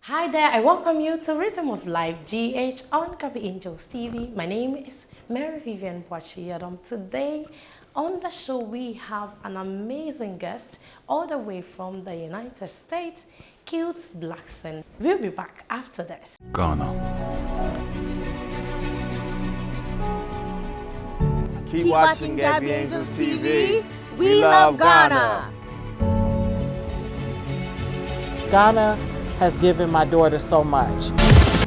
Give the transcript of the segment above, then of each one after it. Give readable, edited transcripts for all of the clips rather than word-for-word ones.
Hi there, I welcome you to Rhythm of Life GH on Gabi Angels TV. My name is Mary Vivian Boachiyadom. Today on the show we have an amazing guest all the way from the United States, Kute Blackson. We'll be back after this. Ghana. Keep watching Gabi Angels TV. We love Ghana. Ghana has given my daughter so much.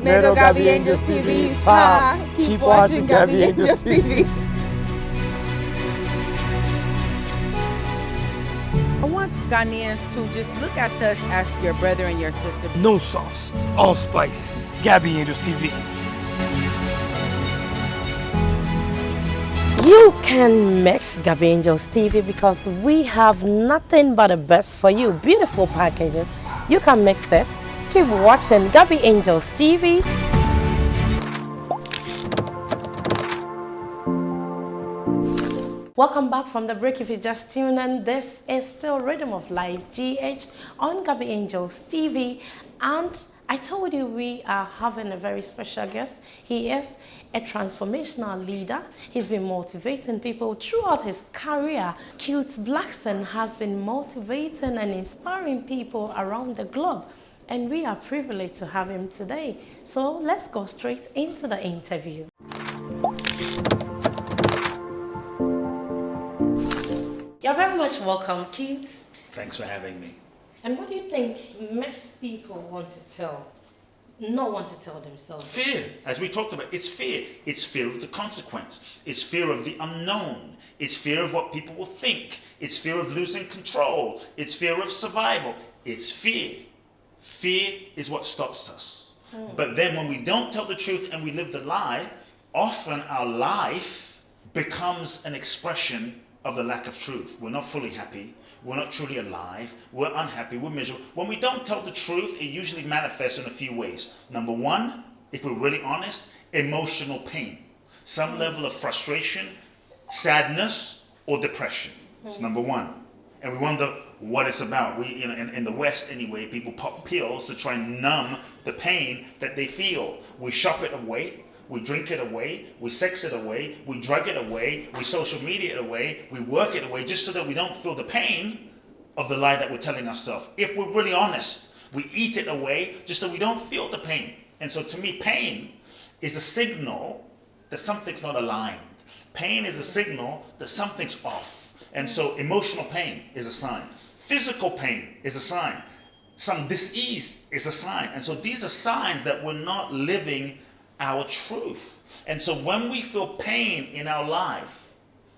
Medo Gabi Angels TV. Keep watching Gabi Angels TV. I want Ghanaians to just look at us as your brother and your sister. No sauce, all spice. Gabi Angels TV. You can mix Gabi Angels TV because we have nothing but the best for you. Beautiful packages. You can mix it. Keep watching Gabi Angels TV. Welcome back from the break. If you just tuned in, this is still Rhythm of Life GH on Gabi Angels TV. And I told you we are having a very special guest. He is a transformational leader. He's been motivating people throughout his career. Kute Blackson has been motivating and inspiring people around the globe. And we are privileged to have him today. So let's go straight into the interview. You're very much welcome, Kute. Thanks for having me. And what do you think makes people not want to tell themselves? Fear, as we talked about, it's fear. It's fear of the consequence. It's fear of the unknown. It's fear of what people will think. It's fear of losing control. It's fear of survival. It's fear. Fear is what stops us. But then when we don't tell the truth and we live the lie, often our life becomes an expression of the lack of truth. We're not fully happy. We're not truly alive. We're unhappy. We're miserable. When we don't tell the truth, it usually manifests in a few ways. Number one, if we're really honest, emotional pain. Some level of frustration, sadness, or depression. That's number one. And we wonder what it's about. We, in the West anyway, people pop pills to try and numb the pain that they feel. We shop it away. We drink it away, we sex it away, we drug it away, we social media it away, we work it away just so that we don't feel the pain of the lie that we're telling ourselves. If we're really honest, we eat it away just so we don't feel the pain. And so to me, pain is a signal that something's not aligned. Pain is a signal that something's off. And so emotional pain is a sign. Physical pain is a sign. Some dis-ease is a sign. And so these are signs that we're not living our truth. And so when we feel pain in our life,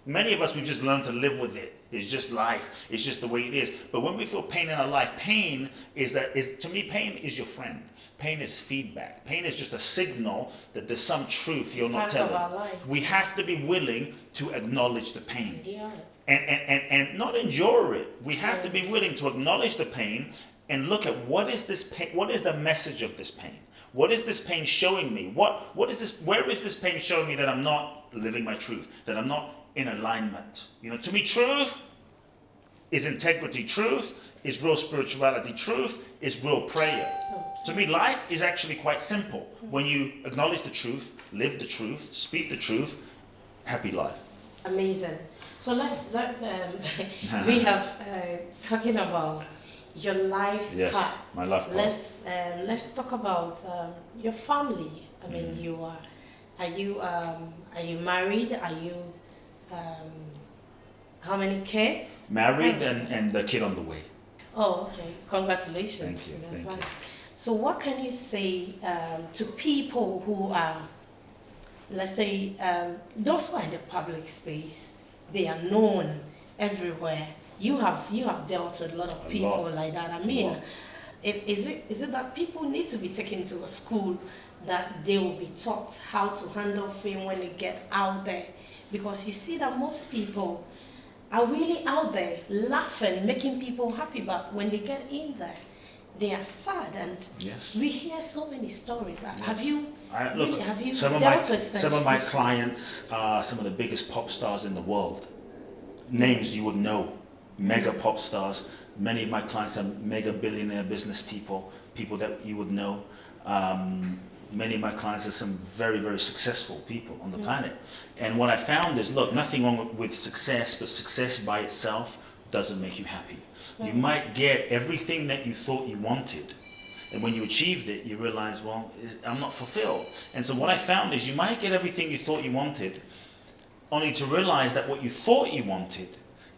many of us, we've just learned to live with it. It's just life. It's just the way it is. But when we feel pain in our life, pain to me, pain is your friend. Pain is feedback. Pain is just a signal that there's some truth you're not telling. We have to be willing to acknowledge the pain. Yeah. And not endure it. We have to be willing to acknowledge the pain and look at what is this pain, what is the message of this pain? What is this pain showing me? What is this? Where is this pain showing me that I'm not living my truth? That I'm not in alignment? To me, truth is integrity. Truth is real spirituality. Truth is real prayer. To me, life is actually quite simple. When you acknowledge the truth, live the truth, speak the truth, happy life. Amazing. So we have talking about your life path. My life path. Let's talk about your family. I mean, are you married? Are you how many kids? Married and the kid on the way. Oh, okay. Congratulations. Thank you. So what can you say to people who are, let's say, those who are in the public space? They are known everywhere. You have dealt with a lot of people like that. I mean, is it that people need to be taken to a school that they will be taught how to handle fame when they get out there? Because you see that most people are really out there laughing, making people happy, but when they get in there, they are sad. And we hear so many stories. Have you dealt with some of my clients are some of the biggest pop stars in the world. Names you would know. Mega pop stars. Many of my clients are mega billionaire business people. people that you would know. Many of my clients are some very, very successful people on the planet. And what I found is, look, nothing wrong with success, but success by itself doesn't make you happy. You might get everything that you thought you wanted, and when you achieved it, you realize, well, I'm not fulfilled. And so what I found is you might get everything you thought you wanted, only to realize that what you thought you wanted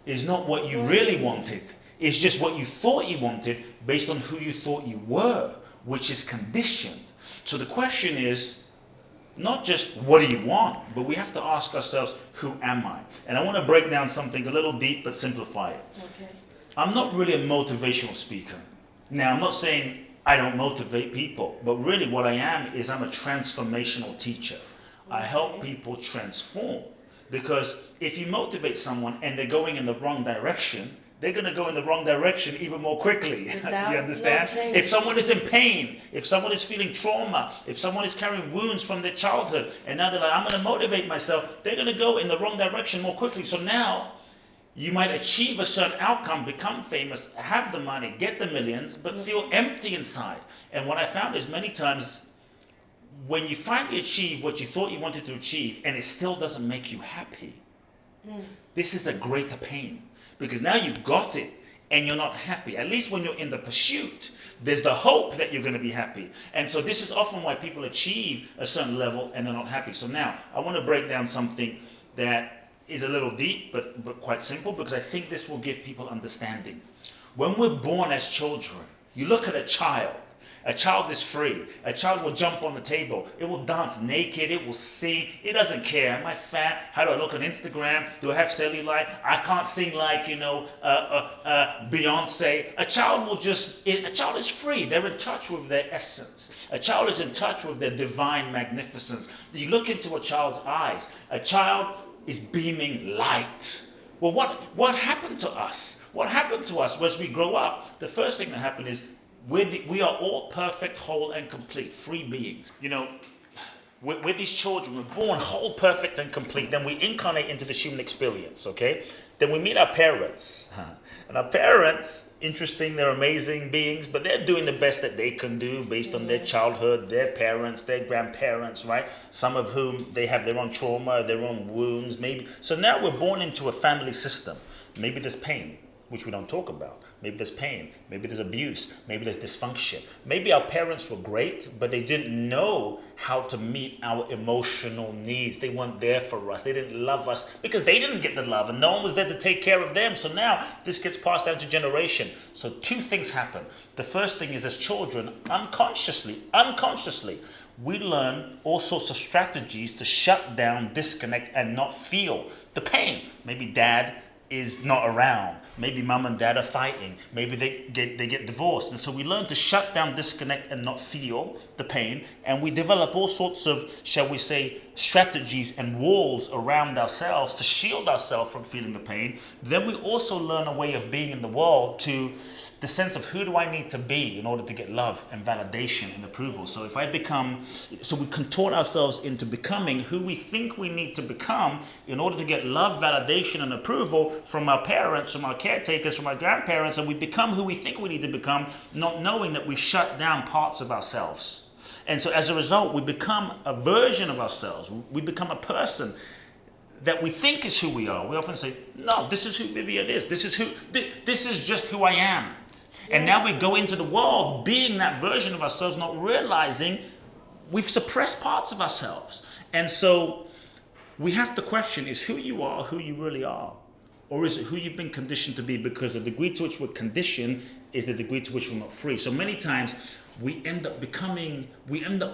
is not what you really wanted. It's just what you thought you wanted based on who you thought you were, which is conditioned. So the question is, not just what do you want, but we have to ask ourselves, who am I? And I want to break down something a little deep, but simplify it. Okay. I'm not really a motivational speaker. Now, I'm not saying I don't motivate people, but really what I am is I'm a transformational teacher. I help people transform, because if you motivate someone and they're going in the wrong direction, they're going to go in the wrong direction even more quickly. You understand? If someone is in pain, if someone is feeling trauma, if someone is carrying wounds from their childhood, and now they're like, I'm going to motivate myself, they're going to go in the wrong direction more quickly. So now you might achieve a certain outcome, become famous, have the money, get the millions, but feel empty inside. And what I found is many times when you finally achieve what you thought you wanted to achieve and it still doesn't make you happy, this is a greater pain. Because now you got it and you're not happy. At least when you're in the pursuit, there's the hope that you're going to be happy. And so this is often why people achieve a certain level and they're not happy. So now I want to break down something that is a little deep, but quite simple, because I think this will give people understanding. When we're born as children, you look at a child. A child is free. A child will jump on the table. It will dance naked. It will sing. It doesn't care. Am I fat? How do I look on Instagram? Do I have cellulite? I can't sing like, Beyonce. A child is free. They're in touch with their essence. A child is in touch with their divine magnificence. You look into a child's eyes. A child is beaming light. Well, what happened to us? What happened to us as we grow up? The first thing that happened is we are all perfect, whole, and complete, free beings. We're these children, we're born whole, perfect, and complete. Then we incarnate into this human experience, okay? Then we meet our parents. And our parents, interesting, they're amazing beings, but they're doing the best that they can do based on their childhood, their parents, their grandparents, right? Some of whom, they have their own trauma, their own wounds, maybe. So now we're born into a family system. Maybe there's pain, which we don't talk about. Maybe there's pain, maybe there's abuse, maybe there's dysfunction. Maybe our parents were great, but they didn't know how to meet our emotional needs. They weren't there for us. They didn't love us because they didn't get the love and no one was there to take care of them. So now this gets passed down to generation. So two things happen. The first thing is, as children, unconsciously, we learn all sorts of strategies to shut down, disconnect, and not feel the pain. Maybe dad is not around. Maybe mom and dad are fighting. Maybe they get divorced. And so we learn to shut down, disconnect, and not feel the pain. And we develop all sorts of, shall we say, strategies and walls around ourselves to shield ourselves from feeling the pain. Then we also learn a way of being in the world, to the sense of who do I need to be in order to get love and validation and approval. So we contort ourselves into becoming who we think we need to become in order to get love, validation, and approval from our parents, from our caretakers, from our grandparents, and we become who we think we need to become, not knowing that we shut down parts of ourselves. And so as a result, we become a version of ourselves. We become a person that we think is who we are. We often say, no, this is who Vivian is. This is just who I am. And now we go into the world being that version of ourselves, not realizing we've suppressed parts of ourselves. And so we have to question, is who you are who you really are? Or is it who you've been conditioned to be? Because the degree to which we're conditioned is the degree to which we're not free. So many times we end up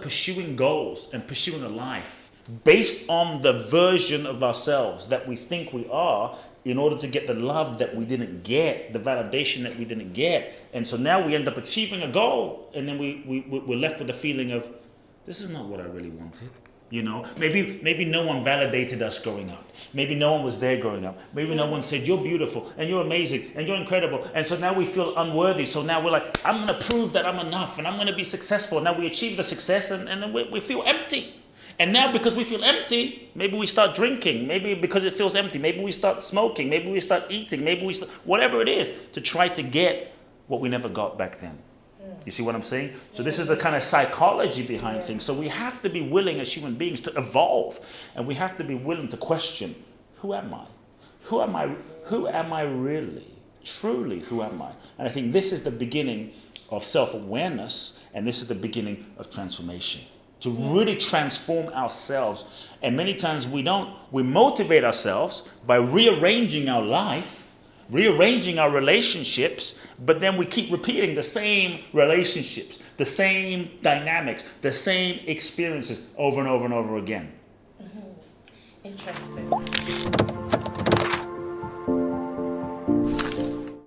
pursuing goals and pursuing a life based on the version of ourselves that we think we are, in order to get the love that we didn't get, the validation that we didn't get. And so now we end up achieving a goal, and then we're left with the feeling of, this is not what I really wanted. Maybe no one validated us growing up. Maybe no one was there growing up. Maybe no one said, you're beautiful, and you're amazing, and you're incredible. And so now we feel unworthy. So now we're like, I'm going to prove that I'm enough, and I'm going to be successful. Now we achieve the success, and then we feel empty. And now because we feel empty, maybe we start drinking. Maybe because it feels empty, maybe we start smoking. Maybe we start eating. Maybe we start, whatever it is, to try to get what we never got back then. You see what I'm saying? So this is the kind of psychology behind things. So we have to be willing as human beings to evolve, and we have to be willing to question, who am I? Who am I? Who am I really? Truly, who am I? And I think this is the beginning of self-awareness, and this is the beginning of transformation. To really transform ourselves. And many times we motivate ourselves by rearranging our life, rearranging our relationships, but then we keep repeating the same relationships, the same dynamics, the same experiences over and over and over again. Interesting.